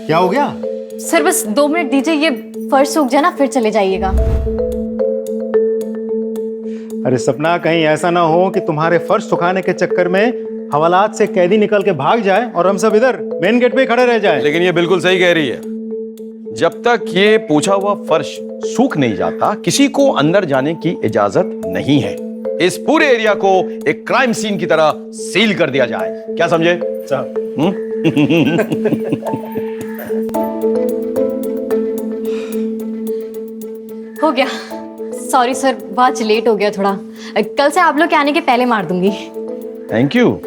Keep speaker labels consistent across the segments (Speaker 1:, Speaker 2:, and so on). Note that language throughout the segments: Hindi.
Speaker 1: क्या हो गया?
Speaker 2: सर बस 2 मिनट दीजिए, ये फर्श सूख जाए ना फिर चले जाइएगा।
Speaker 1: अरे सपना, कहीं ऐसा ना हो कि तुम्हारे फर्श सुखाने के चक्कर में हवालात से कैदी निकल के भाग जाए और हम सब इधर मेन गेट पे ही खड़े रह जाए।
Speaker 3: लेकिन ये बिल्कुल सही कह रही है। जब तक ये पूछा हुआ फर्श सूख नहीं जाता, किसी को अंदर जाने की इजाजत नहीं है। इस पूरे एरिया को एक क्राइम सीन की तरह सील कर दिया जाए। क्या समझे
Speaker 1: साहब?
Speaker 2: हो गया। सॉरी सर, बहुत लेट हो गया थोड़ा। कल से आप लोग के आने के पहले मार दूंगी।
Speaker 3: Thank you.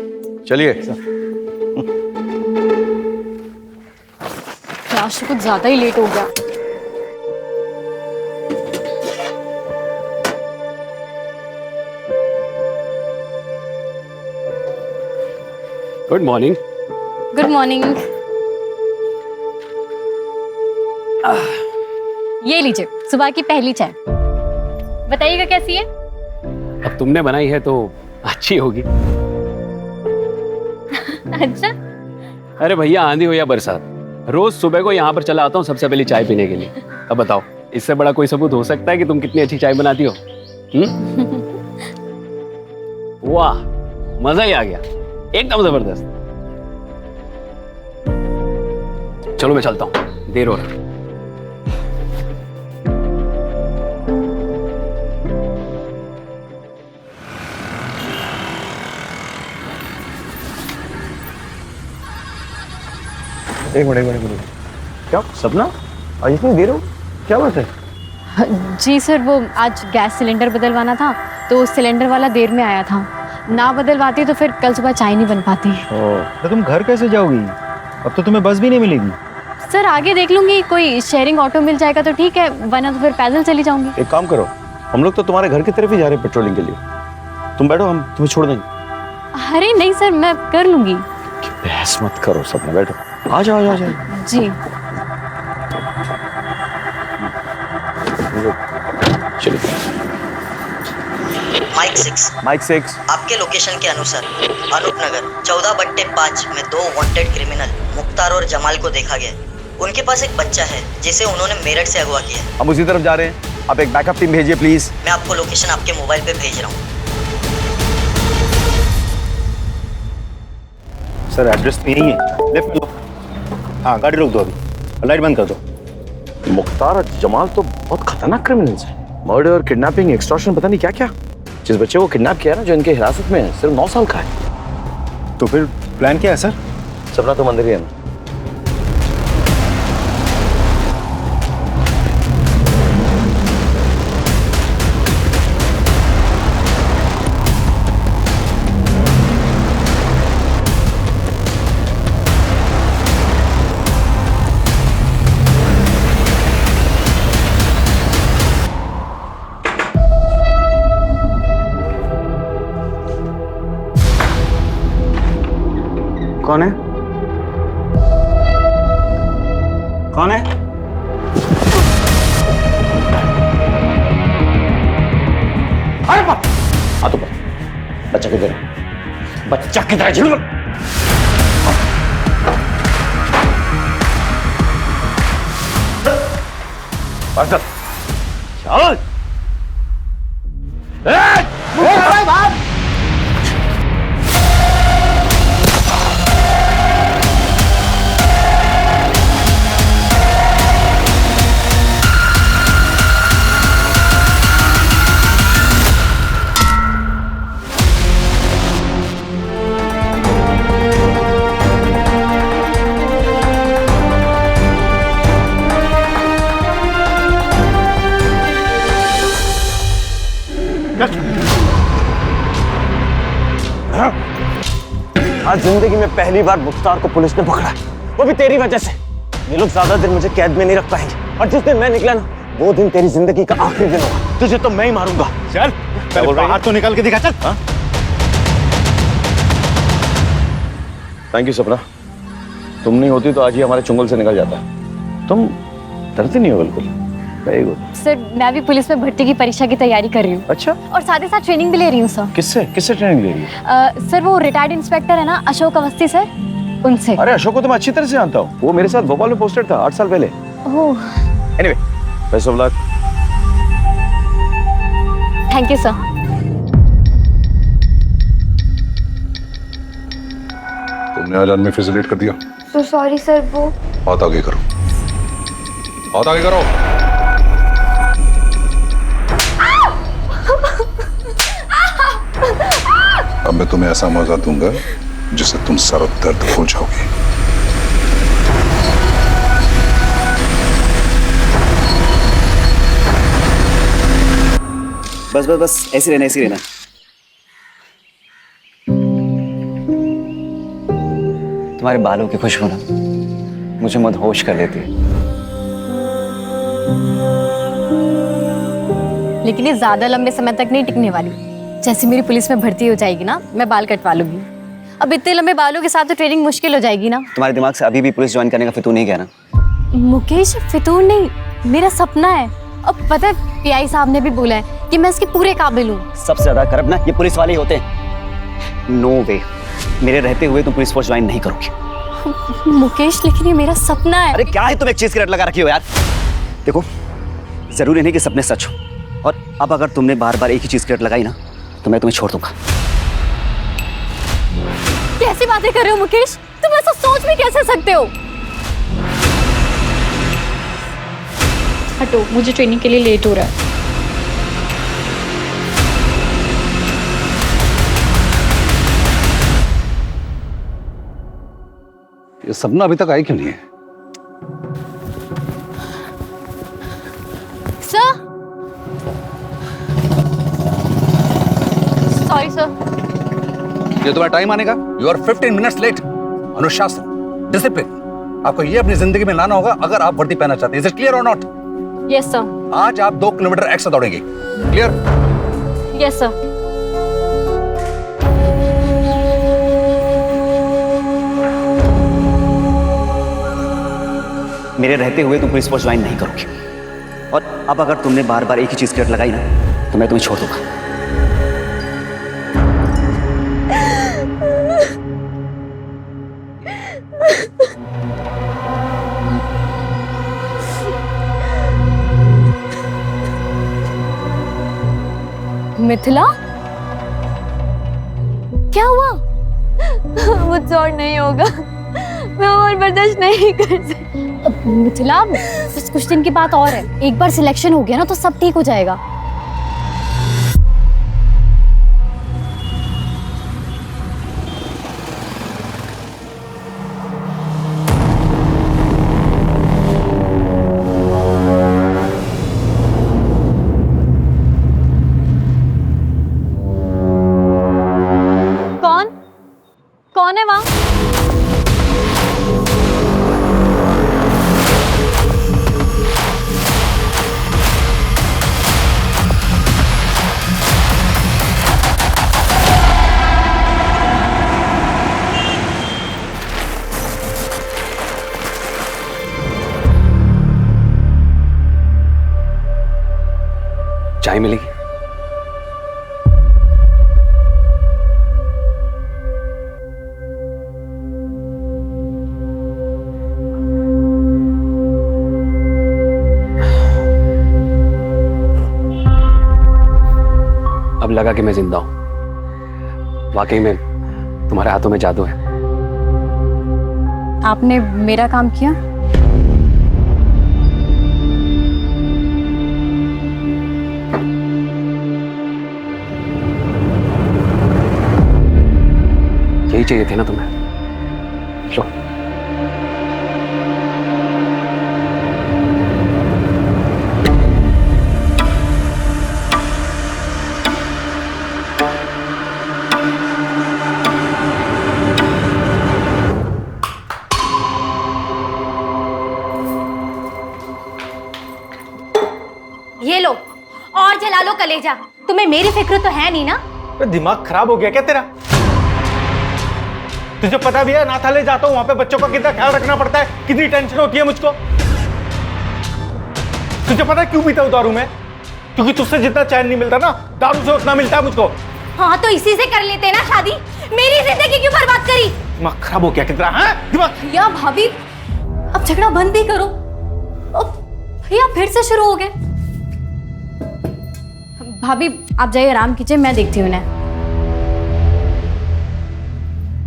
Speaker 3: चलिए।
Speaker 2: आज तो कुछ ज्यादा ही लेट हो गया।
Speaker 4: Good morning.
Speaker 2: Good morning. ये लीजिए सुबह की पहली चाय। बताइएगा कैसी है?
Speaker 4: अब तुमने बनाई है तो अच्छी होगी।
Speaker 2: अच्छा।
Speaker 4: अरे भैया, आंधी हो या बरसात, रोज सुबह को यहाँ पर चला आता हूँ सबसे पहले चाय पीने के लिए। अब बताओ, इससे बड़ा कोई सबूत हो सकता है कि तुम कितनी अच्छी चाय बनाती हो? वाह, मजा ही आ गया, एकदम जबरदस्त। चलो मैं चलता हूँ, देर हो रहा है।
Speaker 3: एक मिनट। क्या सपना, आज इतनी देर हो? क्या बात है?
Speaker 2: जी सर, वो आज गैस सिलेंडर बदलवाना था तो सिलेंडर वाला देर में आया था। ना बदलवाती तो फिर कल सुबह चाय नहीं बन पाती।
Speaker 1: तो तुम घर कैसे जाओगी? अब तो तुम्हें बस भी नहीं मिलेगी।
Speaker 2: सर आगे देख लूंगी, कोई शेयरिंग ऑटो मिल जाएगा तो ठीक है, वरना तो फिर पैदल चली जाऊंगी।
Speaker 3: एक काम करो, हम लोग तो तुम्हारे घर की तरफ ही जा रहे हैं पेट्रोलिंग के लिए। तुम बैठो, हम तुम्हें छोड़ देंगे।
Speaker 2: अरे नहीं सर, मैं कर लूंगी।
Speaker 3: बहस मत करो सपना, बैठो। आ जाओ।
Speaker 2: जी।
Speaker 3: चलिए।
Speaker 5: Mic 6
Speaker 3: mic 6।
Speaker 5: आपके लोकेशन के अनुसार अनूप नगर 14/5 में 2 वांटेड क्रिमिनल मुख्तार और जमाल को देखा गया। उनके पास एक बच्चा है जिसे उन्होंने मेरठ से अगवा किया।
Speaker 3: हम उसी तरफ जा रहे हैं, आप एक बैकअप टीम भेजिए प्लीज।
Speaker 5: मैं आपको लोकेशन आपके मोबाइल पे भेज रहा हूँ।
Speaker 1: सर एड्रेस तो यही है, लेफ्ट में लो। हाँ, गाड़ी रोक दो अभी, लाइट बंद कर दो।
Speaker 3: मुख्तार और जमाल तो बहुत खतरनाक क्रिमिनल्स हैं। मर्डर, किडनैपिंग, एक्सटॉर्शन, पता नहीं क्या क्या। जिस बच्चे को किडनैप किया ना, जो इनके हिरासत में है, सिर्फ 9 साल का है।
Speaker 1: तो फिर प्लान क्या है सर?
Speaker 3: सपना तुम अंदर ही है ना?
Speaker 1: कौन है? कौन है?
Speaker 3: अरे बाप! आ तो बच्चा किधर है? बच्चा किधर है? जल्दी चल।
Speaker 6: आज जिंदगी में पहली बार मुख्तार को पुलिस ने पकड़ा, वो भी तेरी वजह से। ये लोग ज्यादा दिन मुझे कैद में नहीं रख पाएंगे, और जिस दिन मैं निकला ना, वो दिन तेरी जिंदगी का आखिरी दिन होगा। तुझे तो मैं ही मारूंगा।
Speaker 1: चल, पहले बाहर तो निकाल के दिखा। चल।
Speaker 3: थैंक यू सपना, तुम नहीं होती तो आज ही हमारे चुंगल से निकल जाता। तुम डरती नहीं हो बिल्कुल। Very good.
Speaker 2: सर मैं भी पुलिस में भर्ती की परीक्षा की तैयारी कर रही हूँ।
Speaker 3: अच्छा,
Speaker 2: और साथ ही साथ ट्रेनिंग भी ले रही हूँ सर।
Speaker 3: किससे ट्रेनिंग ले रही है?
Speaker 2: सर वो रिटायर्ड इंस्पेक्टर है ना, अशोक अवस्थी सर, उनसे।
Speaker 3: अरे अशोक को तो मैं अच्छी तरह से जानता हूँ, वो मेरे साथ भोपाल में पोस्टेड था 8 साल पहले।
Speaker 2: Oh,
Speaker 3: anyway, best of luck.
Speaker 2: Thank you sir.
Speaker 7: तुमने आज आदमी फैसिलिटेट कर दिया।
Speaker 8: तो सॉरी सर, वो
Speaker 7: हाथ आगे करो, हाथ आगे करो। अब मैं तुम्हें ऐसा मौका दूंगा जिससे तुम सर दर्द भूल जाओगे।
Speaker 6: बस बस बस, ऐसे रहना ऐसे रहना। तुम्हारे बालों की खुशबू ना मुझे मदहोश कर देती है।
Speaker 2: लेकिन ये ज्यादा लंबे समय तक नहीं टिकने वाली। जैसे मेरी पुलिस में भर्ती हो जाएगी ना, मैं बाल कटवा लूंगी। अब इतने लंबे बालों के साथ तो ट्रेनिंग मुश्किल हो जाएगी ना।
Speaker 6: तुम्हारे दिमाग से अभी भी पुलिस ज्वाइन करने का फितूर नहीं गया ना?
Speaker 2: मुकेश, फितूर नहीं, मेरा सपना है। अब पता है पीआई साहब ने भी बोला है कि मैं इसके पूरे काबिल हूँ।
Speaker 6: सबसे ज्यादा करप्ट ना ये पुलिस वाले ही होते हैं। नो वे, मेरे रहते हुए तुम पुलिस फोर्स ज्वाइन नहीं करोगे।
Speaker 2: मुकेश, लेकिन ये मेरा सपना है।
Speaker 6: अरे क्या है, तुम एक चीज की रट लगा रखी हो यार। देखो, जरूरी नहीं कि सपने सच हो, और अब अगर तुमने बार बार एक ही चीज की रट लगाई ना तो मैं तुम्हें छोड़ दूंगा।
Speaker 2: कैसी बातें कर रहे हो मुकेश? तुम ऐसा सोच भी कैसे सकते हो? हटो, मुझे ट्रेनिंग के लिए लेट हो रहा है।
Speaker 7: ये सपना अभी तक आई क्यों नहीं है?
Speaker 2: Sir, sorry sir.
Speaker 7: ये तुम्हारा टाइम आने का। You are 15 minutes late. अनुशासन, डिसिप्लिन, आपको ये अपनी जिंदगी में लाना होगा अगर आप वर्दी पहनना चाहते हैं। इज इट क्लियर और नॉट?
Speaker 2: Yes sir.
Speaker 7: आज आप 2 किलोमीटर एक्स्ट्रा दौड़ेंगे। क्लियर?
Speaker 2: Yes sir.
Speaker 6: मेरे रहते हुए तुम पुलिस फोर्स ज्वाइन नहीं करोगे, और अब अगर तुमने बार बार एक ही चीज की रट लगाई ना तो मैं तुम्हें छोड़ दूंगा।
Speaker 2: मिथिला, क्या हुआ? मुझसे और नहीं होगा, मैं और बर्दाश्त नहीं कर सकती। मिथिला, बस कुछ दिन की बात और है। एक बार सिलेक्शन हो गया ना तो सब ठीक हो जाएगा। कौन है वहां?
Speaker 4: चाय मिलेगी? अब लगा कि मैं जिंदा हूं। वाकई में तुम्हारे हाथों में जादू है।
Speaker 2: आपने मेरा काम किया?
Speaker 4: यही चाहिए थे ना तुम्हें। लो।
Speaker 9: ये लो और जला लो कलेजा। तुम्हें मेरी फिक्र तो है नहीं ना?
Speaker 1: दिमाग खराब हो गया क्या तेरा? तुझे पता भी है नाथालय जाता हूँ, वहां पे बच्चों का कितना ख्याल रखना पड़ता है, कितनी टेंशन होती है मुझको। तुझे पता है क्यों पीता हूँ दारू में? क्योंकि तुझसे जितना चैन नहीं मिलता ना, दारू से उतना मिलता है मुझको।
Speaker 9: हाँ तो इसी से कर लेते ना शादी। मेरी जिंदगी क्यों बर्बाद करी?
Speaker 1: दिमाग खराब हो गया कितना? हाँ दिमाग।
Speaker 2: भैया भाभी अब झगड़ा बंद भी करो। अब भैया फिर से शुरू हो गए। भाभी आप जाइए आराम कीजिए, मैं देखती हूँ उन्हें।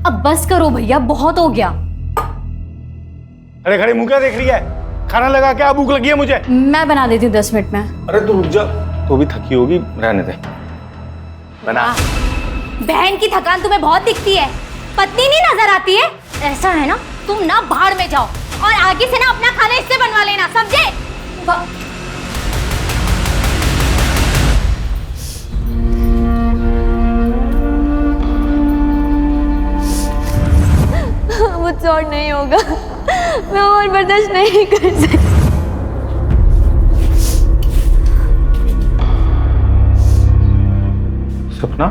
Speaker 2: अब बस करो भैया, बहुत हो गया।
Speaker 1: अरे खड़े मुंह क्या देख रही है? खाना लगा क्या? भूख लगी है मुझे।
Speaker 2: मैं बना देती हूँ 10 मिनट में।
Speaker 1: अरे तू रुक जा, तो भी थकी होगी, रहने दे। बना।
Speaker 9: बहन की थकान तुम्हें बहुत दिखती है, पत्नी नहीं नजर आती है। ऐसा है ना, तुम ना भाड़ में जाओ और आगे से ना अपना खाना इससे बनवा लेना, समझे?
Speaker 2: मुझसे और नहीं होगा, मैं और बर्दाश्त नहीं कर सकती।
Speaker 1: सपना,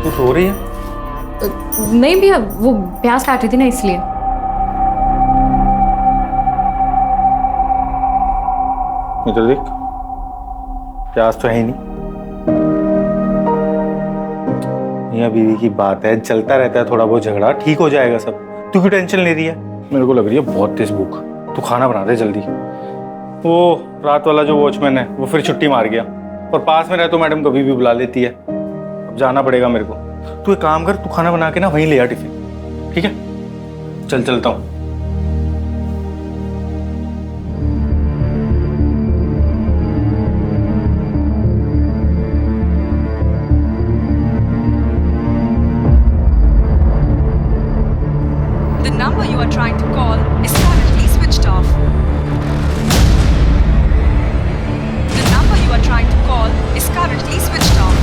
Speaker 1: तू रो रही है?
Speaker 2: नहीं भैया, वो प्याज काट रही थी ना इसलिए।
Speaker 1: इधर देख, प्याज तो है ही नहीं। मियां बीवी की बात है, चलता रहता है थोड़ा बहुत झगड़ा, ठीक हो जाएगा सब। तू क्यों टेंशन ले रही है? मेरे को लग रही है बहुत तेज भूख। तू खाना बना दे जल्दी। वो रात वाला जो वॉचमैन है वो फिर छुट्टी मार गया, और पास में रहे तो मैडम कभी भी बुला लेती है। अब जाना पड़ेगा मेरे को। तू एक काम कर, तू खाना बना के ना वहीं ले आ टिफिन, ठीक है? चल चलता हूँ।
Speaker 8: The number you are trying to call is currently switched off. The number you are trying to call is currently switched off.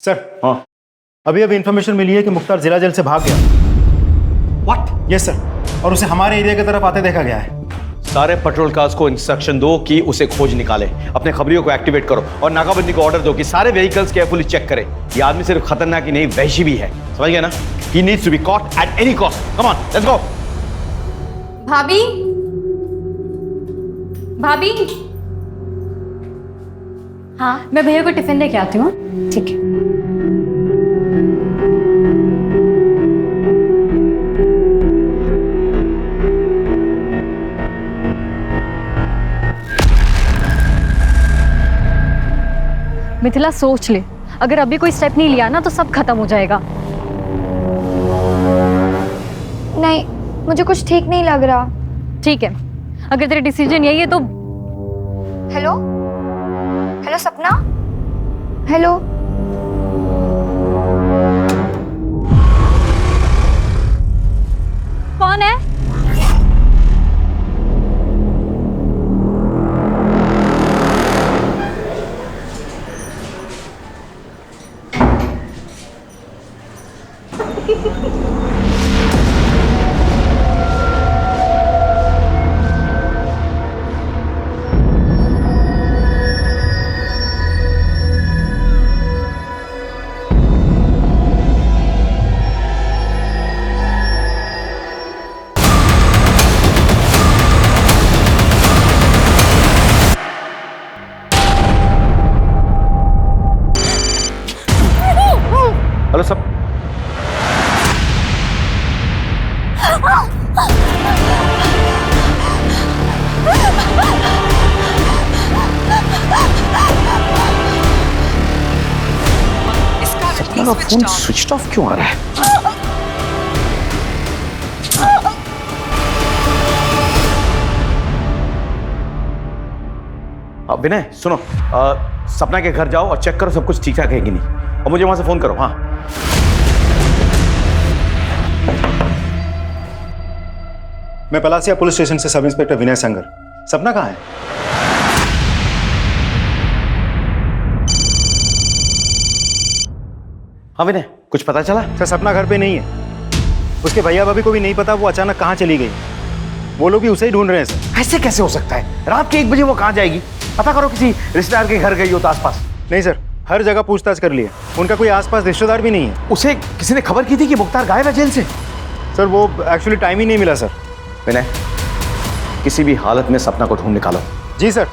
Speaker 1: Sir, हाँ, अभी इन्फॉर्मेशन मिली है कि मुख्तार जिला जेल से भाग गया।
Speaker 3: व्हाट?
Speaker 1: यस सर, और उसे हमारे एरिया की तरफ आते देखा गया है।
Speaker 3: सारे पेट्रोल कार्स को इंस्ट्रक्शन दो कि उसे खोज निकाले, अपने खबरियों को एक्टिवेट करो और नाकाबंदी को ऑर्डर दो कि सारे व्हीकल्स केयरफुली चेक करें। ये आदमी सिर्फ खतरनाक ही नहीं, वहशी भी है, समझ गया ना? He needs to be caught at any cost. Come on, let's go.
Speaker 2: भाभी, भाभी। हाँ, मैं भैया को टिफिन लेके आती हूँ। ठीक है। मिथिला सोच ले, अगर अभी कोई स्टेप नहीं लिया ना तो सब खत्म हो जाएगा।
Speaker 10: नहीं, मुझे कुछ ठीक नहीं लग रहा।
Speaker 2: ठीक है, अगर तेरा डिसीजन यही है तो।
Speaker 10: हेलो हेलो सपना, हेलो।
Speaker 2: कौन है?
Speaker 3: हेलो सब,
Speaker 8: Is currently switched off.
Speaker 3: Switch off क्यों आ रहा है? विनय सुनो, सपना के घर जाओ और चेक करो सब कुछ ठीक ठाक है कि नहीं, और मुझे वहां से फोन करो। हाँ,
Speaker 1: मैं पलासिया पुलिस स्टेशन से सब इंस्पेक्टर विनय संगर। सपना कहाँ है?
Speaker 3: हाँ विनय, कुछ पता चला?
Speaker 1: सर, सपना घर पे नहीं है। उसके भैया भाभी को भी नहीं पता वो अचानक कहाँ चली गई। वो लोग भी उसे ही ढूंढ रहे हैं सर।
Speaker 3: ऐसे कैसे हो सकता है? रात के 1 बजे वो कहाँ जाएगी? पता करो, किसी रिश्तेदार के घर गई हो तो आसपास।
Speaker 1: नहीं सर, हर जगह पूछताछ कर लिए, उनका कोई आसपास रिश्तेदार भी नहीं है।
Speaker 3: उसे किसी ने खबर की थी कि मुख्तार गायब है जेल से?
Speaker 1: सर वो एक्चुअली टाइम ही नहीं मिला सर।
Speaker 3: विनय, किसी भी हालत में सपना को ढूंढ निकालो।
Speaker 1: जी सर।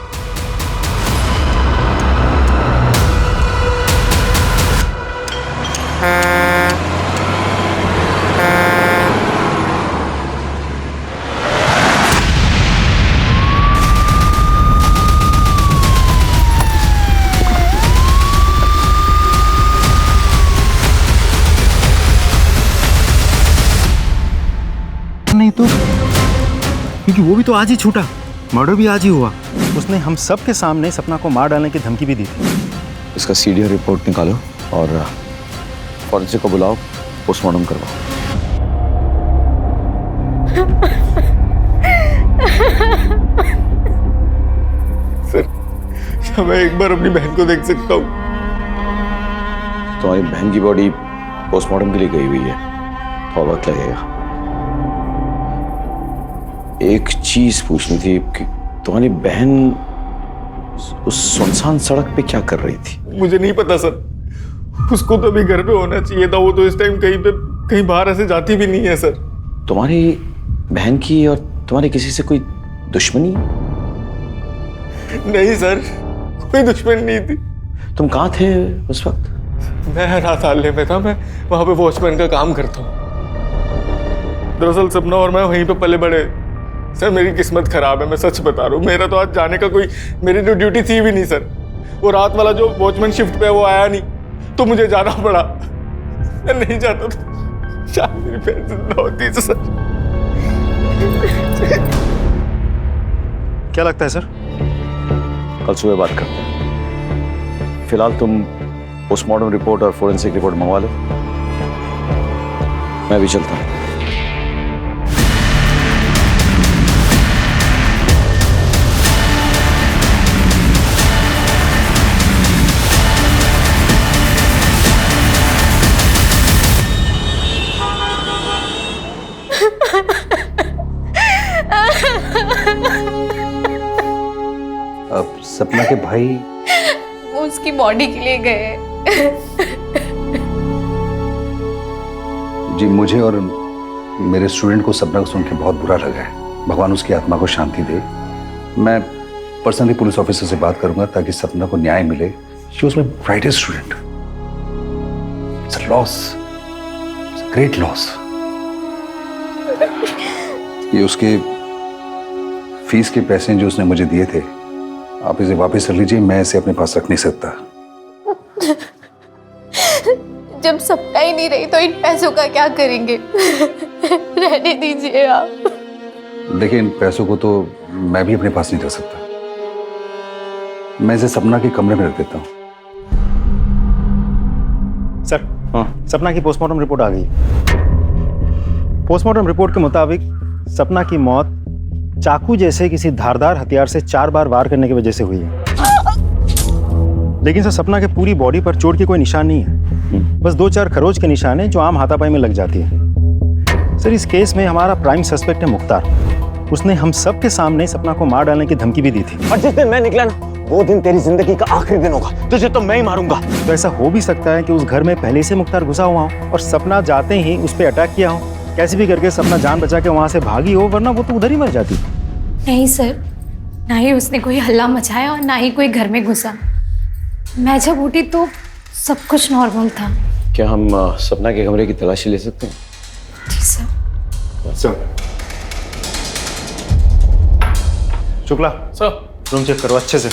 Speaker 1: नहीं तो, क्योंकि वो भी तो आज ही छूटा, मर्डर भी आज ही हुआ। उसने हम सब के सामने सपना को मार डालने की धमकी भी दी थी।
Speaker 3: इसका सीडीआर रिपोर्ट निकालो और फॉरेंसिक को बुलाओ, पोस्टमार्टम करवाओ।
Speaker 1: सर, क्या मैं एक बार अपनी बहन को देख सकता हूँ?
Speaker 3: तुम्हारी बहन की बॉडी पोस्टमार्टम के लिए गई हुई है, थोड़ा वक्त लगेगा। एक चीज पूछनी थी कि तुम्हारी बहन उस सुनसान सड़क पे क्या कर रही थी?
Speaker 1: मुझे नहीं पता सर, उसको तो अभी घर पे होना चाहिए था, वो तो इस टाइम कहीं बाहर ऐसे जाती भी नहीं है सर।
Speaker 3: तुम्हारी बहन की और तुम्हारी किसी से कोई दुश्मनी?
Speaker 1: नहीं सर, कोई दुश्मनी नहीं थी।
Speaker 3: तुम कहाँ थे उस वक्त?
Speaker 1: मैं रात हाले में था, मैं वहां पे वॉचमैन का काम करता हूँ। दरअसल सपना और मैं वहीं पे पले बड़े। सर मेरी किस्मत खराब है, मैं सच बता रहा हूँ। मेरा तो आज जाने का कोई, मेरी तो ड्यूटी थी भी नहीं सर। वो रात वाला जो वॉचमैन शिफ्ट पे है वो आया नहीं, तो मुझे जाना पड़ा। मैं नहीं जाता तो शायद मेरी बहन जिंदा होती है सर। क्या लगता है सर?
Speaker 3: कल सुबह बात करते हैं। फिलहाल तुम पोस्टमार्टम रिपोर्ट और फोरेंसिक रिपोर्ट मंगवा लो, मैं भी चलता हूँ।
Speaker 7: अब सपना के भाई
Speaker 8: वो उसकी बॉडी के लिए गए।
Speaker 7: जी, मुझे और मेरे स्टूडेंट को सपना को सुन के बहुत बुरा लगा है। भगवान उसकी आत्मा को शांति दे। मैं पर्सनली पुलिस ऑफिसर से बात करूंगा ताकि सपना को न्याय मिले। She was my brightest student. It's a loss, it's a great loss. ये उसके फीस के पैसे जो उसने मुझे दिए थे, आप इसे वापस कर लीजिए, मैं इसे अपने पास रख नहीं सकता।
Speaker 8: जब सपना ही नहीं रही तो इन पैसों का क्या करेंगे? रहने दीजिए आप।
Speaker 7: देखिए, इन पैसों को तो मैं भी अपने पास नहीं रख सकता। मैं इसे सपना के कमरे में रख देता हूँ।
Speaker 1: सर, हाँ, सपना की पोस्टमार्टम रिपोर्ट आ गई। पोस्टमार्टम रिपोर्ट के मुताबिक सपना की मौत चाकू जैसे किसी धारदार हथियार से 4 बार वार करने की वजह से हुई है। लेकिन सर, सपना के पूरी बॉडी पर चोट के कोई निशान नहीं है, बस 2-4 खरोच के निशान है जो आम हाथापाई में लग जाती है। सर, इस केस में हमारा प्राइम सस्पेक्ट है मुख्तार। उसने हम सब के सामने सपना को मार डालने की धमकी भी दी थी।
Speaker 6: और जिस दिन मैं निकला ना, वो दिन तेरी जिंदगी का आखिरी दिन होगा। तुझे तो मैं ही मारूंगा।
Speaker 1: तो ऐसा हो भी सकता है कि उस घर में पहले से मुख्तार घुसा हुआ हो और सपना जाते ही उस पर अटैक किया हो। कैसे भी करके सपना जान बचा के वहां से भागी हो, वरना वो तो उधर ही मर जाती।
Speaker 9: नहीं सर, ना ही उसने कोई हल्ला मचाया और ना ही कोई घर में घुसा। मैं जब उठी तो सब कुछ नॉर्मल था।
Speaker 3: क्या हम सपना के कमरे की तलाशी ले सकते हैं?
Speaker 9: जी sir.
Speaker 1: Shukla sir, room check करो अच्छे से।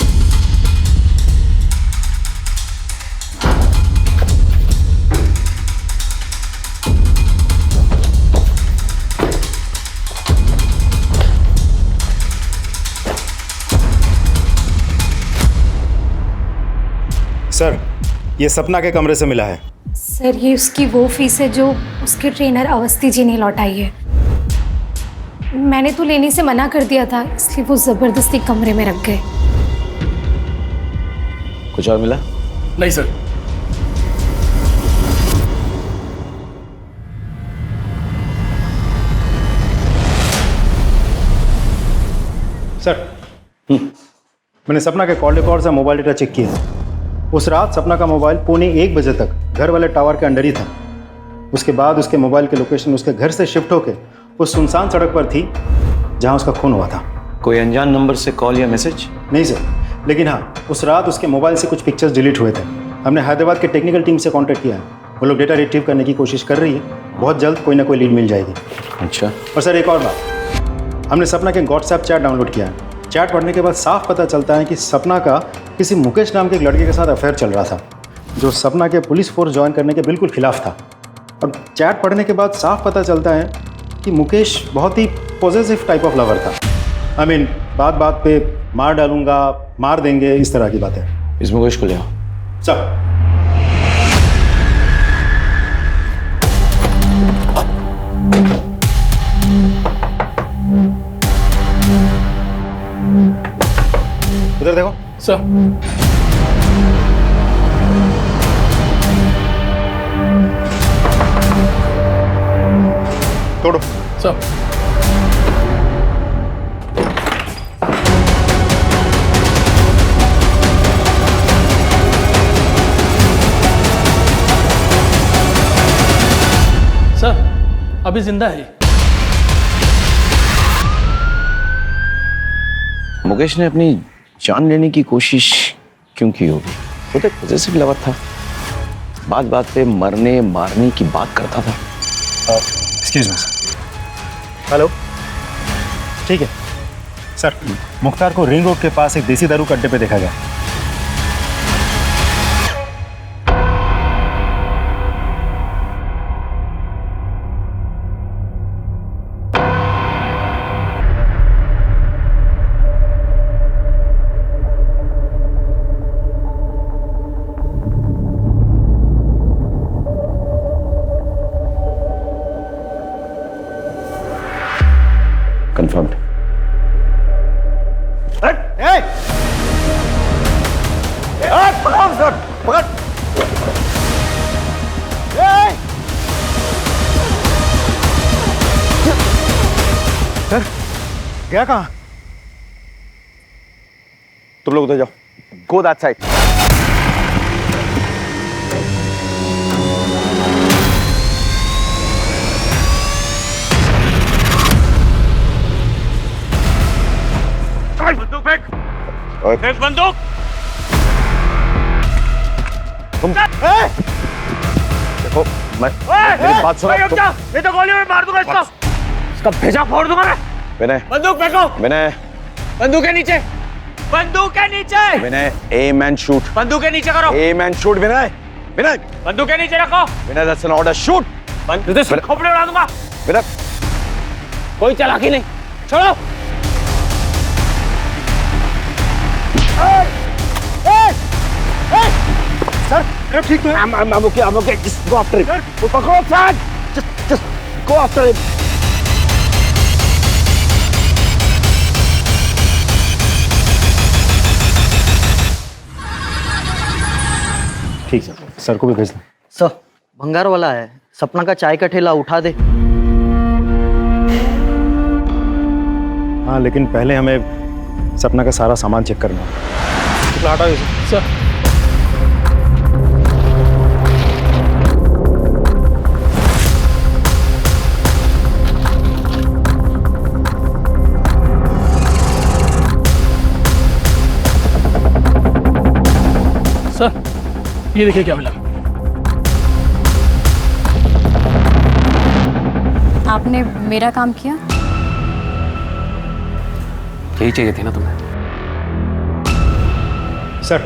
Speaker 1: सर, ये सपना के कमरे से मिला है।
Speaker 9: सर, ये उसकी वो फीस है जो उसके ट्रेनर अवस्थी जी ने लौटाई है। मैंने तो लेने से मना कर दिया था, इसलिए वो जबरदस्ती कमरे में रख गए।
Speaker 3: कुछ और मिला?
Speaker 4: नहीं सर।
Speaker 1: सर, मैंने सपना के कॉल रिकॉर्ड्स और मोबाइल डेटा चेक किया। उस रात सपना का मोबाइल 1:15 बजे तक घर वाले टावर के अंडर ही था। उसके बाद उसके मोबाइल की लोकेशन उसके घर से शिफ्ट होकर उस सुनसान सड़क पर थी जहां उसका खून हुआ था।
Speaker 3: कोई अनजान नंबर से कॉल या मैसेज?
Speaker 1: नहीं सर, लेकिन हाँ, उस रात उसके मोबाइल से कुछ पिक्चर्स डिलीट हुए थे। हमने हैदराबाद के टेक्निकल टीम से कांटेक्ट किया है, वो लोग डेटा रिट्रीव करने की कोशिश कर रही है। बहुत जल्द कोई ना कोई लीड मिल जाएगी।
Speaker 3: अच्छा।
Speaker 1: और सर, एक और बात, हमने सपना के व्हाट्सएप चैट डाउनलोड किया है। चैट पढ़ने के बाद साफ पता चलता है कि सपना का किसी मुकेश नाम के एक लड़के के साथ अफेयर चल रहा था, जो सपना के पुलिस फोर्स ज्वाइन करने के बिल्कुल खिलाफ था। और चैट पढ़ने के बाद साफ पता चलता है
Speaker 11: कि मुकेश बहुत ही पॉजिटिव टाइप ऑफ लवर था। आई मीन बात बात पे मार डालूंगा, मार देंगे, इस तरह की बातें।
Speaker 3: इस मुकेश को ले आओ।
Speaker 11: सब उधर देखो
Speaker 1: सर।
Speaker 11: तोड़ो
Speaker 1: सर।
Speaker 12: सर अभी जिंदा है।
Speaker 3: मुकेश ने अपनी जान लेने की कोशिश क्यों की होगी? वो तो एक पॉजिटिव लवर था, बात बात पे मरने मारने की बात करता था।
Speaker 11: Excuse me sir. हेलो, ठीक है सर। मुख्तार को रिंग रोड के पास एक देसी दारू के अड्डे पे देखा गया।
Speaker 3: कंफर्म्ड।
Speaker 6: पकड़ सर, पकड़।
Speaker 11: सर गया कहाँ?
Speaker 6: तुम लोग उधर जाओ। Go that side.
Speaker 12: बंदूक फेंक। फेंक बंदूक।
Speaker 6: तुम देखो, मेरी बात सुनो।
Speaker 12: नहीं तो गोली में मार दूंगा इसको। इसका भेजा फोड़ दूंगा मैं।
Speaker 6: विनय,
Speaker 12: बंदूक फेंको।
Speaker 6: विनय,
Speaker 12: बंदूक के नीचे। बंदूक के नीचे।
Speaker 6: Vinay, aim and shoot.
Speaker 12: बंदूक के नीचे करो।
Speaker 6: Aim and shoot. Vinay, Vinay,
Speaker 12: बंदूक के नीचे रखो।
Speaker 6: Vinay, that's an order. Shoot.
Speaker 12: खोपड़े उड़ा दूंगा।
Speaker 6: विनय,
Speaker 12: कोई चालाकी नहीं। छोड़ो।
Speaker 11: सर ठीक है।
Speaker 6: I'm okay. Just go after him. Go after him. Just go after him.
Speaker 11: ठीक है, सर को भी भेज दो।
Speaker 5: सर भंगार वाला है, सपना का चाय का ठेला उठा दे।
Speaker 11: हाँ, लेकिन पहले हमें सपना का सारा सामान चेक करना है।
Speaker 1: हटा दो सर।
Speaker 12: सर ये देखिए क्या मिला।
Speaker 2: आपने मेरा काम किया।
Speaker 4: यही चाहिए थी ना तुम्हें।
Speaker 11: सर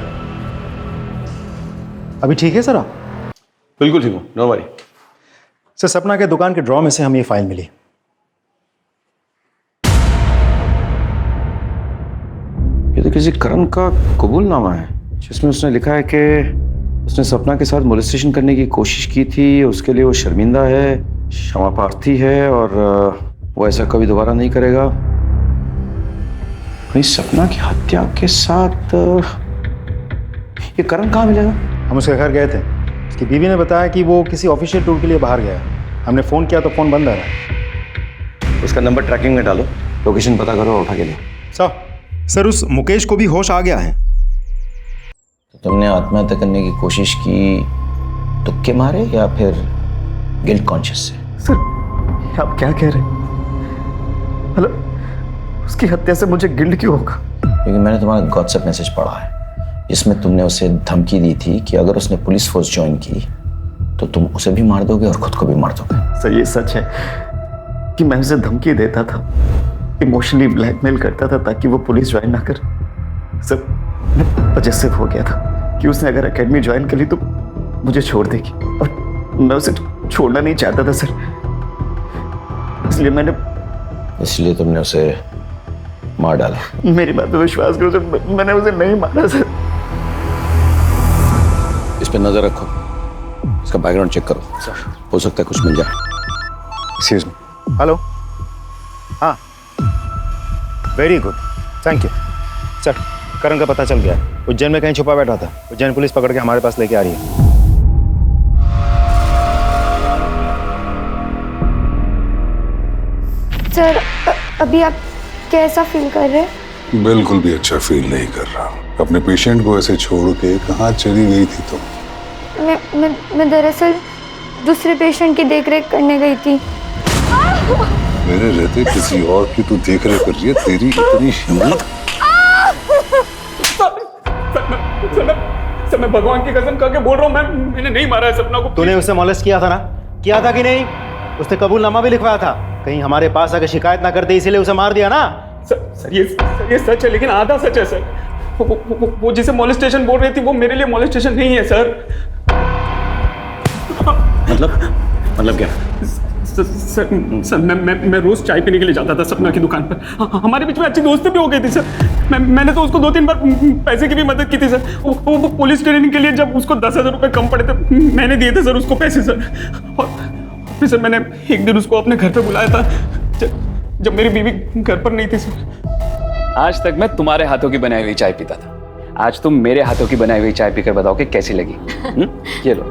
Speaker 11: अभी ठीक है सर आप?
Speaker 3: बिल्कुल ठीक हूँ, नो वरी।
Speaker 11: सर सपना के दुकान के ड्रॉ में से हमें ये फाइल मिली।
Speaker 3: ये तो किसी करण का कबूलनामा है जिसमें उसने लिखा है कि उसने सपना के साथ मोलेस्टेशन करने की कोशिश की थी, उसके लिए वो शर्मिंदा है, क्षमा प्रार्थी है और वो ऐसा कभी दोबारा नहीं करेगा। कहीं सपना की हत्या के साथ ये करण कहाँ मिलेगा?
Speaker 11: हम उसके घर गए थे, उसकी बीवी ने बताया कि वो किसी ऑफिशियल टूर के लिए बाहर गया। हमने फ़ोन किया तो फ़ोन बंद आ रहा है।
Speaker 3: उसका नंबर ट्रैकिंग में डालो, लोकेशन पता करो और उठा के ले।
Speaker 11: सर उस मुकेश को भी होश आ गया है।
Speaker 3: तो तुमने आत्महत्या करने की कोशिश की तुक्के मारे या फिर गिल्ट कॉन्शियस से?
Speaker 6: सर आप क्या कह रहे हैं? मतलब उसकी हत्या से मुझे गिल्ट क्यों होगा?
Speaker 3: क्योंकि मैंने तुम्हारा व्हाट्सएप मैसेज पढ़ा है जिसमें तुमने उसे धमकी दी थी कि अगर उसने पुलिस फोर्स ज्वाइन की तो तुम उसे भी मार दोगे और खुद को भी मार दोगे।
Speaker 6: सर ये सच है कि मैं उसे धमकी देता था, इमोशनली ब्लैकमेल करता था ताकि वो पुलिस ज्वाइन ना कर। सर मैं पजेसिव हो गया था कि उसने अगर एकेडमी ज्वाइन कर ली तो मुझे छोड़ देगी और मैं उसे छोड़ना नहीं चाहता था। सर
Speaker 11: इसलिए मैंने
Speaker 3: इसलिए तुमने उसे मार डाला?
Speaker 11: मेरी बात पे विश्वास करो सर, मैंने उसे नहीं मारा सर।
Speaker 3: इस पे नजर रखो, इसका बैकग्राउंड चेक करो सर, हो सकता है कुछ मिल जाए।
Speaker 11: Excuse me. हेलो, हाँ, very good, thank you sir. Karan का पता चल गया, उज्जैन में कहीं छुपा बैठा था। उज्जैन पुलिस पकड़ के हमारे पास लेके आ रही है।
Speaker 10: सर अभी आप कैसा फील कर रहे हैं?
Speaker 7: बिल्कुल भी अच्छा फील नहीं कर रहा। अपने पेशेंट को ऐसे छोड़ के कहाँ चली गई थी तुम?
Speaker 10: मैं दरअसल दूसरे पेशेंट की देखरेख करने गई थी।
Speaker 7: मेरे रहते किसी और की तू देखरेख कर रही है? तेरी इतनी हिम्मत!
Speaker 4: सर मैं भगवान की कसम खा के बोल रहा हूँ, मैंने नहीं मारा है सपना को।
Speaker 11: तूने उसे मॉलेस्ट किया था ना? किया था कि नहीं? उसने कबूलनामा भी लिखवाया था। कहीं हमारे पास आकर शिकायत ना करते इसीलिए उसे मार दिया ना?
Speaker 4: सर ये सच है, लेकिन आधा सच है सर। वो जिसे मॉलेस्टेशन बोल रही थी वो मेरे लिए मॉलेस्टेशन नहीं है सर।
Speaker 3: मतलब क्या?
Speaker 4: सर मैं रोज चाय पीने के लिए जाता था सपना की दुकान पर। हमारे बीच में अच्छी दोस्ती भी हो गई थी सर। मैंने तो उसको 2-3 बार पैसे की भी मदद की थी सर। वो पुलिस ट्रेनिंग के लिए जब उसको 10,000 रुपए कम पड़े थे, मैंने दिए थे सर उसको पैसे सर। और फिर सर मैंने एक दिन उसको अपने घर पे बुलाया था जब मेरी बीवी घर पर नहीं थी सर। आज तक मैं तुम्हारे हाथों की बनाई हुई चाय पीता था, आज तुम मेरे हाथों की बनाई हुई चाय पीकर बताओ कि कैसी लगी। ये लो।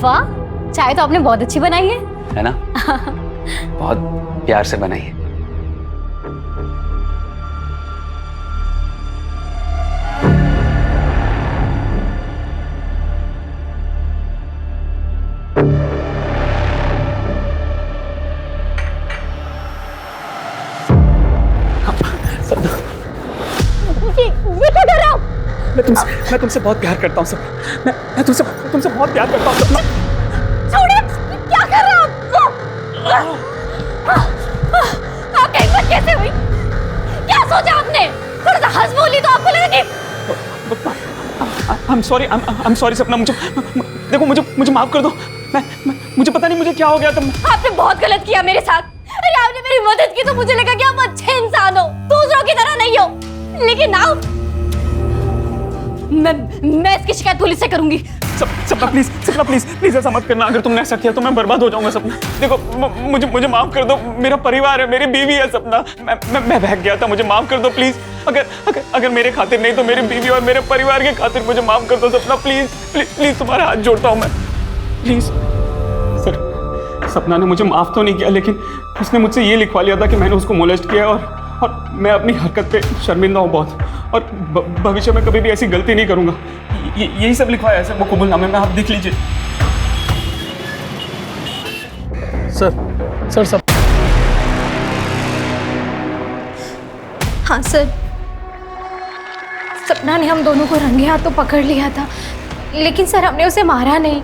Speaker 2: वाह, चाय तो आपने बहुत अच्छी बनाई
Speaker 4: है ना? बहुत प्यार से बनाई है। मैं तुमसे बहुत प्यार करता हूँ सब। मैं तुमसे बहुत प्यार करता हूँ सपना।
Speaker 9: छोड़िए, क्या कर रहे हो आप? हिम्मत कैसे हुई? क्या सोचा आपने? थोड़ा सा हंस बोली तो आपको लगा कि
Speaker 4: I'm sorry सपना, देखो मुझे माफ कर दो। मुझे पता नहीं मुझे क्या हो गया था।
Speaker 9: आपने बहुत गलत किया मेरे साथ। अरे आपने मेरी मदद की तो मुझे लगा कि आप अच्छे इंसान हो, दूसरों की तरह नहीं हो। लेकिन now मैं इसकी शिकायत पुलिस से करूंगी।
Speaker 4: सपना प्लीज ऐसा मत करना। अगर तुमने ऐसा किया तो मैं बर्बाद हो जाऊंगा सपना। देखो मुझे माफ कर दो, मेरा परिवार है, मेरी बीवी है सपना। मैं बहक गया था, मुझे माफ कर दो प्लीज। अगर मेरे खातिर नहीं तो मेरी बीवी और मेरे परिवार के खातिर मुझे माफ कर दो सपना। प्लीज तुम्हारा हाथ जोड़ता हूँ मैं, प्लीज। सर सपना ने मुझे माफ तो नहीं किया, लेकिन उसने मुझसे ये लिखवा लिया था कि मैंने उसको मोलेस्ट किया और मैं अपनी हरकत पे शर्मिंदा हूँ बहुत, और भविष्य में कभी भी ऐसी गलती नहीं करूंगा। यही सब लिखवाया है सर वो कबूलनामे में, आप देख लीजिए। सर सब।
Speaker 8: हाँ सर, सपना ने हम दोनों को रंगे हाथों पकड़ लिया था, लेकिन सर हमने उसे मारा नहीं।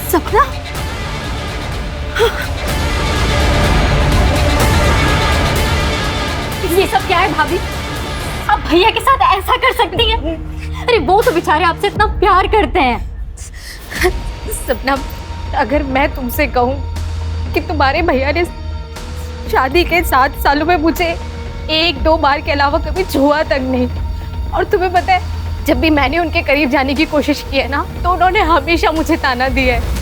Speaker 8: सपना,
Speaker 9: ये सब क्या है भाभी? आप भैया के साथ ऐसा कर सकती हैं? अरे वो तो बेचारे आपसे इतना प्यार करते हैं।
Speaker 8: सपना, अगर मैं तुमसे कहूँ कि तुम्हारे भैया ने शादी के 7 सालों में मुझे 1-2 बार के अलावा कभी छुआ तक नहीं, और तुम्हें पता है जब भी मैंने उनके करीब जाने की कोशिश की है ना, तो उन्होंने हमेशा मुझे ताना दिया है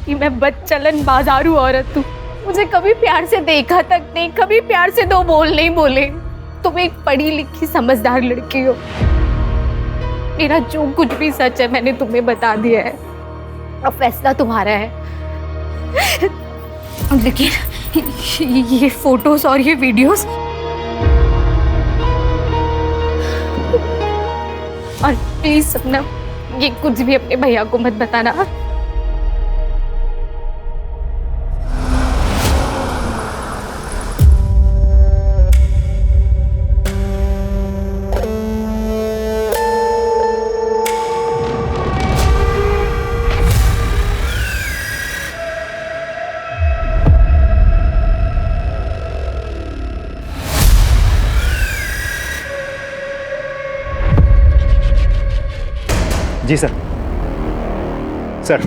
Speaker 8: कि मैं बदचलन बाजारू औरत हूँ, मुझे कभी प्यार से देखा तक नहीं, कभी प्यार से 2 बोल नहीं बोले। तुम एक पढ़ी लिखी समझदार लड़की हो। मेरा जो कुछ भी सच है मैंने तुम्हें बता दिया है, अब फैसला तुम्हारा है। लेकिन ये फोटोज और ये वीडियोस, और प्लीज सपना ये कुछ भी अपने भैया को मत बताना।
Speaker 11: जी सर। सर,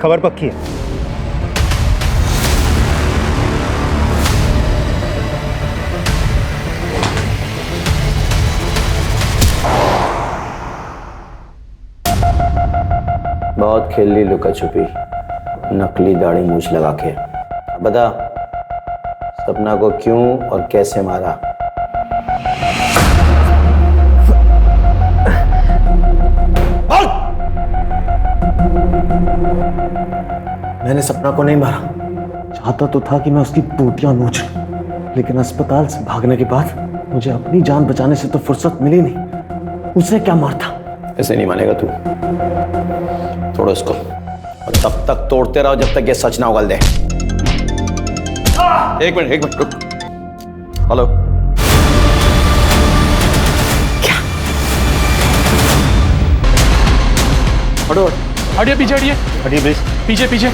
Speaker 11: खबर पक्की है।
Speaker 6: बहुत खेल ली लुका छुपी, नकली दाढ़ी मूछ लगा के। बता, सपना को क्यों और कैसे मारा? मैंने सपना को नहीं मारा। चाहता तो था कि मैं उसकी टूटियां नोच लूं, लेकिन अस्पताल से भागने के बाद मुझे अपनी जान बचाने से तो फुर्सत मिली नहीं। उसे क्या मारता? ऐसे नहीं मानेगा तू। तोड़ो इसको और तब तक तोड़ते रहो जब तक ये सच ना उगल दे। एक मिनट रुक। हेलो, क्या? हटो,
Speaker 4: हटिए, पीछे हटिए,
Speaker 11: हटिए प्लीज।
Speaker 4: पीछे पीछे।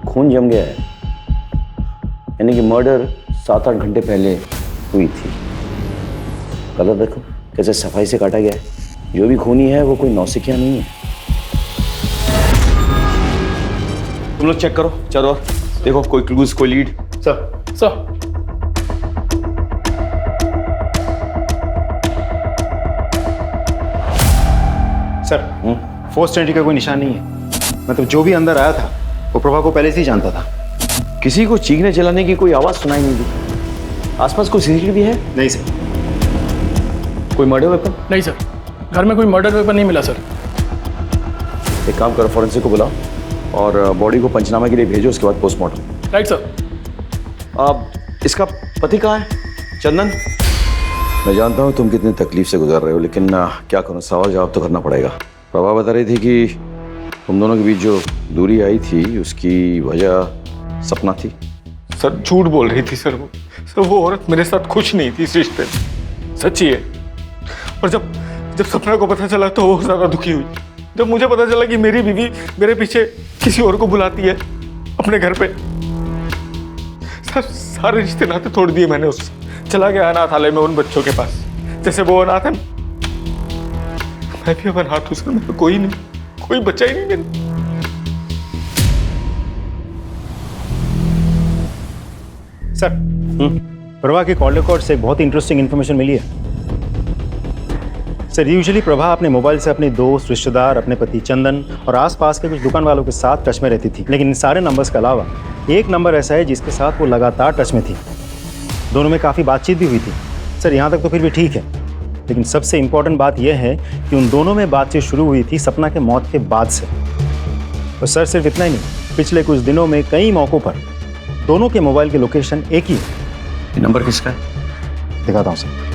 Speaker 6: खून जम गया है, यानी कि मर्डर 7-8 घंटे पहले हुई थी। कलर देखो कैसे सफाई से काटा गया है। जो भी खूनी है वो कोई नौसिखिया नहीं है। तुम लोग चेक करो, चलो देखो कोई क्लूज, कोई lead.
Speaker 4: Sir
Speaker 11: sir, forced entry का कोई निशान नहीं है। मतलब जो भी अंदर आया था वो प्रभा को पहले से ही जानता था।
Speaker 6: किसी को चीखने चिल्लाने की कोई आवाज सुनाई नहीं दी। आसपास कोई सीसीटीवी है?
Speaker 11: नहीं सर।
Speaker 6: कोई मर्डर वेपन?
Speaker 4: नहीं सर, घर में कोई मर्डर वेपन नहीं मिला सर।
Speaker 6: एक काम करो, फॉरेंसिक को बुलाओ और बॉडी को पंचनामे के लिए भेजो, उसके बाद पोस्टमार्टम।
Speaker 4: Right sir.
Speaker 6: अब इसका पति कहाँ है? चंदन? मैं जानता हूँ तुम कितनी तकलीफ से गुजर रहे हो, लेकिन क्या करूँ, सवाल जवाब तो करना पड़ेगा। प्रभा बता रही थी कि तुम दोनों के बीच जो दूरी आई थी उसकी वजह सपना थी।
Speaker 1: सर झूठ बोल रही थी सर। वो औरत मेरे साथ खुश नहीं थी इस रिश्ते में, सच्ची है। और जब सपना को पता चला तो वो ज्यादा दुखी हुई। जब मुझे पता चला कि मेरी बीवी मेरे पीछे किसी और को बुलाती है अपने घर पे, सर सारे रिश्ते नाते तोड़ दिए मैंने उससे। चला गया अनाथालय में उन बच्चों के पास, जैसे वो अनाथ है। मैं भी अब अनाथ हूं सर, मेरा कोई नहीं, कोई बच्चा ही नहीं मेरा।
Speaker 11: सर, प्रभा के कॉल रिकॉर्ड से बहुत इंटरेस्टिंग इन्फॉर्मेशन मिली है। सर, यूजुअली प्रभा अपने मोबाइल से अपने दोस्त, रिश्तेदार, अपने पति चंदन और आसपास के कुछ दुकान वालों के साथ टच में रहती थी, लेकिन इन सारे नंबर्स के अलावा एक नंबर ऐसा है जिसके साथ वो लगातार टच में थी। दोनों में काफ़ी बातचीत भी हुई थी। सर, यहाँ तक तो फिर भी ठीक है, लेकिन सबसे इम्पोर्टेंट बात यह है कि उन दोनों में बातचीत शुरू हुई थी सपना के मौत के बाद से। और सर, सिर्फ इतना ही नहीं, पिछले कुछ दिनों में कई मौक़ों पर दोनों के मोबाइल की लोकेशन एक ही है।
Speaker 6: ये नंबर किसका है?
Speaker 11: दिखाता हूँ सर।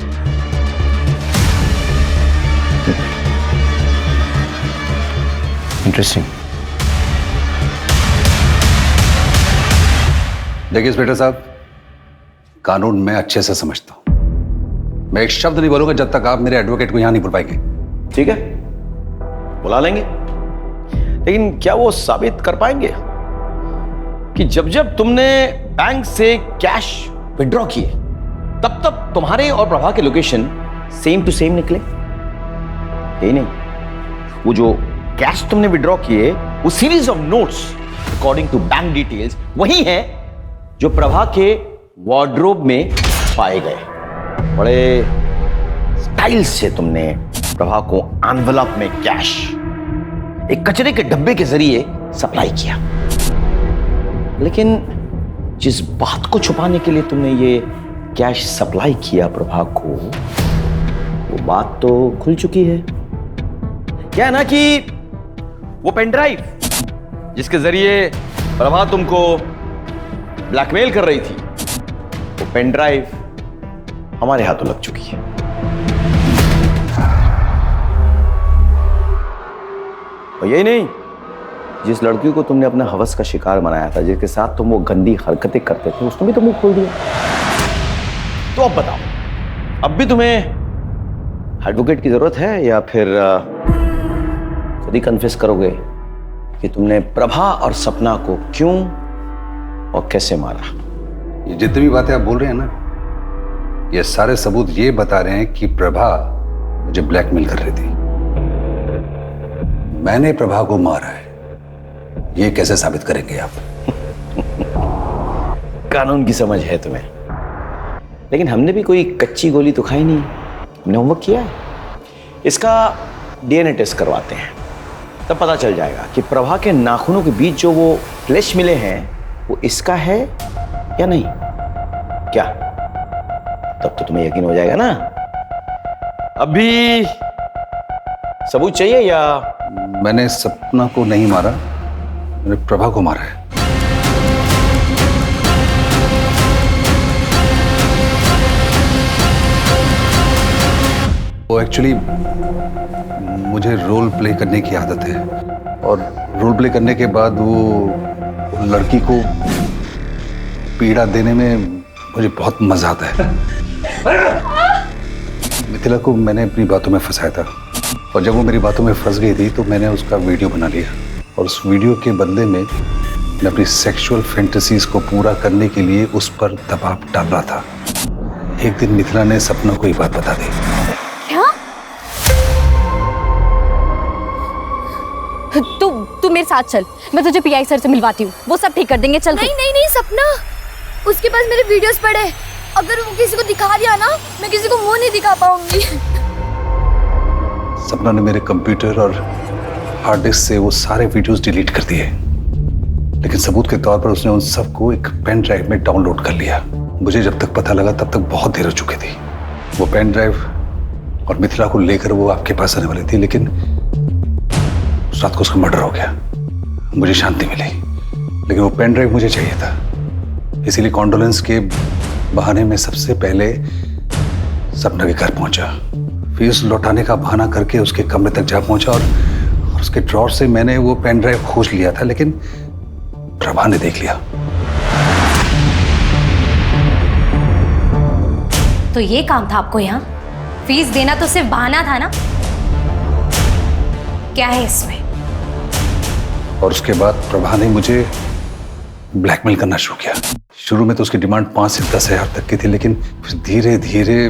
Speaker 6: इंटरेस्टिंग।
Speaker 7: देखिए इंस्पेक्टर साहब, कानून मैं अच्छे से समझता हूं। मैं एक शब्द नहीं बोलूंगा जब तक आप मेरे एडवोकेट को यहां नहीं बुलवाएंगे।
Speaker 6: ठीक है, बुला लेंगे, लेकिन क्या वो साबित कर पाएंगे कि जब जब तुमने बैंक से कैश विड्रॉ किए तब तब तुम्हारे और प्रभा के लोकेशन सेम टू सेम निकले? यही नहीं, वो जो कैश तुमने विड्रॉ किए वो series of notes according to bank details वही है जो प्रभा के वार्डरोब में पाए गए। बड़े स्टाइल से तुमने प्रभा को एनवेलप में कैश एक कचरे के डब्बे के जरिए सप्लाई किया, लेकिन जिस बात को छुपाने के लिए तुमने ये कैश सप्लाई किया प्रभा को, वो बात तो खुल चुकी है। क्या है ना कि वो पेन ड्राइव जिसके जरिए प्रभा तुमको ब्लैकमेल कर रही थी, वो पेन ड्राइव हमारे हाथों लग चुकी है। और यही नहीं, जिस लड़की को तुमने अपने हवस का शिकार बनाया था, जिसके साथ तुम वो गंदी हरकतें करते थे, उसने भी तो मुंह खोल दिया। तो अब बताओ, अब भी तुम्हें एडवोकेट की जरूरत है या फिर खुद ही कन्फेस करोगे
Speaker 3: कि तुमने प्रभा और सपना को क्यों और कैसे मारा।
Speaker 7: ये जितनी भी बातें आप बोल रहे हैं ना, ये सारे सबूत ये बता रहे हैं कि प्रभा मुझे ब्लैकमेल कर रही थी। मैंने प्रभा को मारा है, ये कैसे साबित करेंगे आप?
Speaker 3: कानून की समझ है तुम्हें, लेकिन हमने भी कोई कच्ची गोली तो खाई नहीं। हमने होमवर्क किया है। इसका डीएनए टेस्ट करवाते हैं, तब पता चल जाएगा कि प्रभा के नाखूनों के बीच जो वो फ्लैश मिले हैं वो इसका है या नहीं। क्या तब तो तुम्हें यकीन हो जाएगा ना। अभी सबूत चाहिए या?
Speaker 7: मैंने सपना को नहीं मारा, मैंने प्रभा को मारा है। वो एक्चुअली मुझे रोल प्ले करने की आदत है, और रोल प्ले करने के बाद वो लड़की को पीड़ा देने में मुझे बहुत मजा आता है। मिथिला को मैंने अपनी बातों में फंसाया था, और जब वो मेरी बातों में फंस गई थी तो मैंने उसका वीडियो बना लिया, और उस वीडियो के बदले में मैं अपनी सेक्सुअल फैंटेसीज को पूरा करने के लिए उस पर दबाव डाल रहा था। एक दिन मिथिला ने सपना को ये बात बता दी।
Speaker 2: तू मेरे साथ चल, मैं तुझे पीआई सर से मिलवाती हूँ, वो सब ठीक कर देंगे। चल।
Speaker 10: नहीं नहीं नहीं सपना, उसके पास मेरे वीडियोस पड़े, अगर वो किसी को दिखा दिया ना, मैं किसी को मुंह नहीं दिखा पाऊंगी।
Speaker 7: सपना ने मेरे कंप्यूटर और हार्ड डिस्क से वो सारे वीडियोस डिलीट कर दिए, लेकिन सबूत के तौर पर उसने उन सबको एक पेन ड्राइव में डाउनलोड कर लिया। मुझे जब तक पता लगा तब तक बहुत देर हो चुकी थी। वो पेन ड्राइव और मिथिला को लेकर वो आपके पास आने वाली थी, लेकिन उस रात को उसका मर्डर हो गया। मुझे शांति मिली, लेकिन वो पेन ड्राइव मुझे चाहिए था, इसीलिए कॉन्डोलेंस के बहाने में सबसे पहले सपना के घर पहुंचा। फीस लौटाने का बहाना करके उसके कमरे तक जा पहुंचा, और उसके ड्रॉर से मैंने वो पेन ड्राइव खोज लिया था, लेकिन प्रभा ने देख लिया।
Speaker 9: तो ये काम था आपको यहाँ? फीस देना तो सिर्फ बहाना था ना? क्या है इसमें?
Speaker 7: और उसके बाद प्रभा ने मुझे ब्लैकमेल करना शुरू किया। शुरू में तो उसकी डिमांड 5 से 10 हज़ार तक की थी, लेकिन फिर धीरे धीरे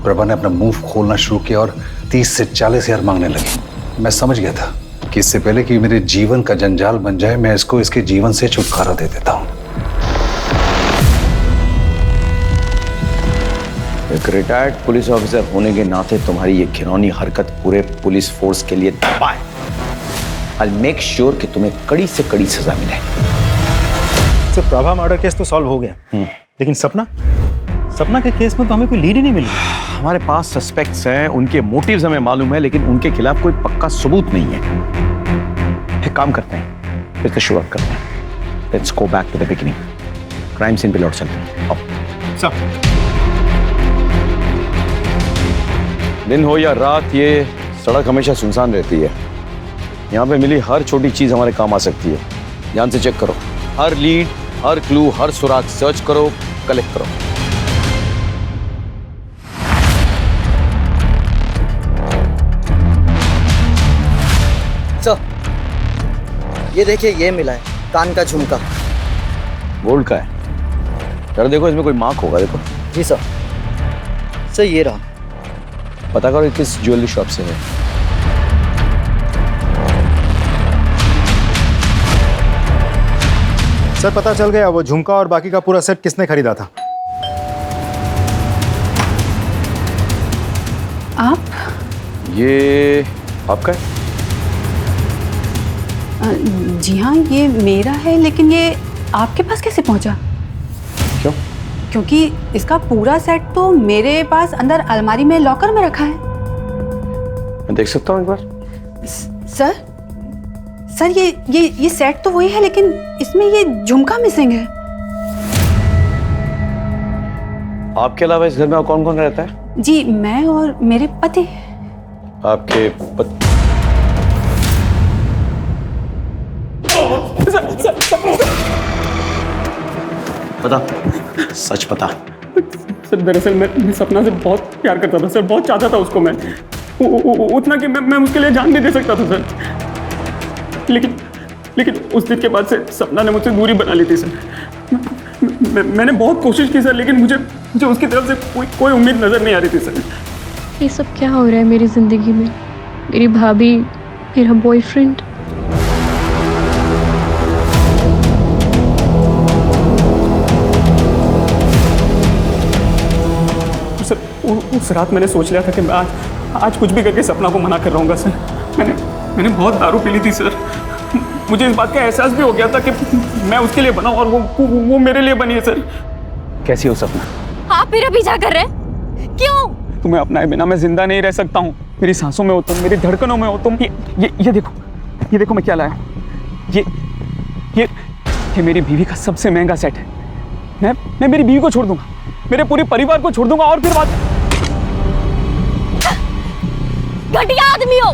Speaker 7: प्रभा ने अपना मुंह खोलना शुरू किया और 30 से 40 हज़ार मांगने लगी। मैं समझ गया था कि इससे पहले कि मेरे जीवन का जंजाल बन जाए, मैं इसको इसके जीवन से छुटकारा दे देता हूँ।
Speaker 3: एक रिटायर्ड पुलिस ऑफिसर होने के नाते तुम्हारी ये घिनौनी हरकत पूरे पुलिस फोर्स के लिए दबा है। I'll make sure कि तुम्हें कड़ी से कड़ी सजा मिले।
Speaker 11: सर, प्रभा मर्डर केस तो सॉल्व हो गया, लेकिन सपना के केस में तो हमें कोई लीड ही नहीं मिली।
Speaker 3: हमारे पास सस्पेक्ट्स हैं, उनके मोटिव्स हमें मालूम है, लेकिन उनके खिलाफ कोई पक्का सबूत नहीं है। एक काम करते हैं, फिर से शुरुआत करते हैं। Let's go back to the beginning. Crime scene पे लौट चलते हैं।
Speaker 11: सर,
Speaker 3: दिन हो या रात, ये सड़क हमेशा सुनसान रहती है। यहाँ पे मिली हर छोटी चीज हमारे काम आ सकती है। ध्यान से चेक करो, हर लीड, हर क्लू, हर सुराग सर्च करो, कलेक्ट करो।
Speaker 5: सर, ये देखिए, ये मिला है कान का झुमका।
Speaker 3: गोल्ड का है? यार देखो, इसमें कोई मार्क होगा। देखो।
Speaker 5: जी सर। सर, ये रहा।
Speaker 3: पता करो किस ज्वेलरी शॉप से है।
Speaker 11: सर, पता चल गया वो झुमका और बाकी का पूरा सेट किसने खरीदा था।
Speaker 13: आप?
Speaker 3: ये आपका है?
Speaker 13: जी हाँ, ये मेरा है, लेकिन ये आपके पास कैसे पहुंचा?
Speaker 3: क्यों?
Speaker 13: क्योंकि इसका पूरा सेट तो मेरे पास अंदर अलमारी में लॉकर में रखा है।
Speaker 3: मैं देख सकता हूँ एक बार?
Speaker 13: सर, ये सेट तो वही है, लेकिन इसमें ये झुमका मिसिंग है।
Speaker 3: आपके अलावा इस घर में और कौन कौन रहता है?
Speaker 13: जी, मैं और मेरे पति।
Speaker 3: आपके पति? बता, सच बता।
Speaker 4: सर, दरअसल मैं सपना से बहुत प्यार करता था सर, बहुत चाहता था उसको मैं, उतना कि मैं उसके लिए जान भी दे सकता था सर। लेकिन उस दिन के बाद से सपना ने मुझसे दूरी बना ली थी सर। मैंने बहुत कोशिश की सर, लेकिन मुझे उसकी तरफ से कोई उम्मीद नजर नहीं आ रही थी सर।
Speaker 14: ये सब क्या हो रहा है मेरी जिंदगी में? मेरी भाभी, मेरा बॉयफ्रेंड।
Speaker 4: सर उस रात मैंने सोच लिया था कि मैं आज कुछ भी करके सपना को मना कर रहूंगा सर। मैंने बहुत दारू पी ली थी सर। मुझे इस बात का एहसास भी हो गया था कि मैं उसके लिए बना हूं और वो मेरे लिए बनी है सर। कैसी हो सपना?
Speaker 2: आप मेरा पीछा कर रहे हैं? क्यों?
Speaker 4: तुम्हें अपनाए बिना मैं जिंदा नहीं रह सकता हूँ। मेरी सांसों में हो तुम, मेरी धड़कनों में हो तुम। ये देखो मैं क्या लाया हूँ। ये मेरी बीवी का सबसे महंगा सेट है। मैं मेरी बीवी को छोड़ दूंगा, मेरे पूरे परिवार को छोड़ दूंगा और फिर बात।
Speaker 2: घटिया आदमी हो।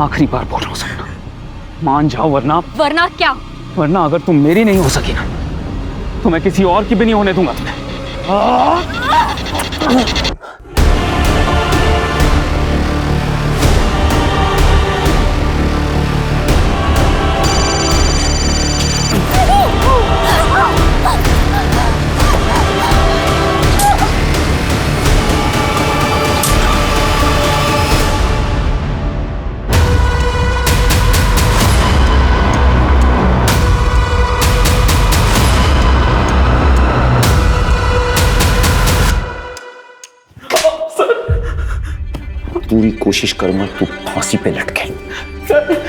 Speaker 4: आखिरी बार बोल रहा हूँ सपना, मान जाओ वरना
Speaker 2: क्या?
Speaker 4: वरना अगर तुम मेरी नहीं हो सकी ना तो मैं किसी और की भी नहीं होने दूंगा तुम्हें।
Speaker 3: पूरी कोशिश करूंगा तू फांसी पे लटके।
Speaker 4: सर